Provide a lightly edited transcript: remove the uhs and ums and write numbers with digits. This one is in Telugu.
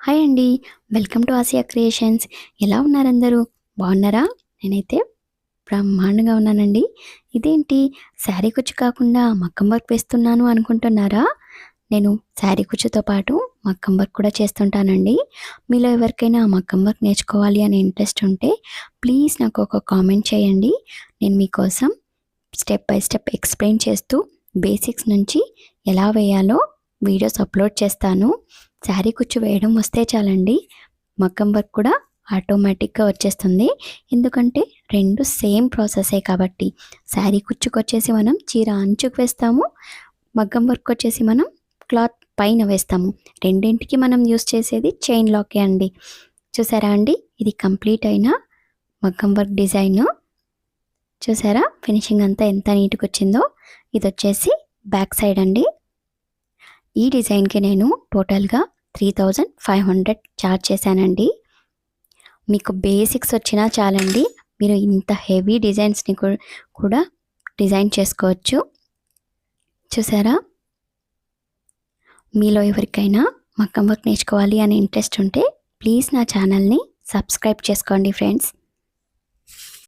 హాయ్ అండి. Welcome to Asia creations. ఎలా ఉన్నారందరూ? బాగున్నారా? నేనైతే బ్రహ్మాండంగా ఉన్నానండి. ఇదేంటి శారీ కుచ్చు కాకుండా మగ్గం వర్క్ వేస్తున్నాను అనుకుంటున్నారా? నేను శారీ కుచ్చుతో పాటు మగ్గం వర్క్ కూడా చేస్తుంటానండి. మీలో ఎవరికైనా మగ్గం వర్క్ నేర్చుకోవాలి అనే ఇంట్రెస్ట్ ఉంటే ప్లీజ్ నాకు ఒక కామెంట్ చేయండి. నేను మీకోసం స్టెప్ బై స్టెప్ ఎక్స్ప్లెయిన్ చేస్తూ బేసిక్స్ నుంచి ఎలా వేయాలో వీడియోస్ అప్లోడ్ చేస్తాను. శారీ కుచ్చు వేయడం వస్తే చాలండి, మగ్గం వర్క్ కూడా ఆటోమేటిక్గా వచ్చేస్తుంది. ఎందుకంటే రెండు సేమ్ ప్రాసెసే కాబట్టి. శారీ కుచ్చుకొచ్చేసి మనం చీర అంచుకు వేస్తాము, మగ్గం వర్క్ వచ్చేసి మనం క్లాత్ పైన వేస్తాము. రెండింటికి మనం యూస్ చేసేది చైన్ లాకే అండి. చూసారా అండి, ఇది కంప్లీట్ అయిన మగ్గం వర్క్ డిజైన్. చూసారా ఫినిషింగ్ అంతా ఎంత నీట్గా వచ్చిందో. ఇది వచ్చేసి బ్యాక్ సైడ్ అండి. ఈ డిజైన్కి నేను టోటల్గా 3500 ఛార్జ్ చేశానండి. మీకు బేసిక్స్ వచ్చినా చాలండి, మీరు ఇంత హెవీ డిజైన్స్ని కూడా డిజైన్ చేసుకోవచ్చు. చూసారా, మీలో ఎవరికైనా మగ్గం వర్క్ నేర్చుకోవాలి అనే ఇంట్రెస్ట్ ఉంటే ప్లీజ్ నా ఛానల్ని సబ్స్క్రైబ్ చేసుకోండి ఫ్రెండ్స్.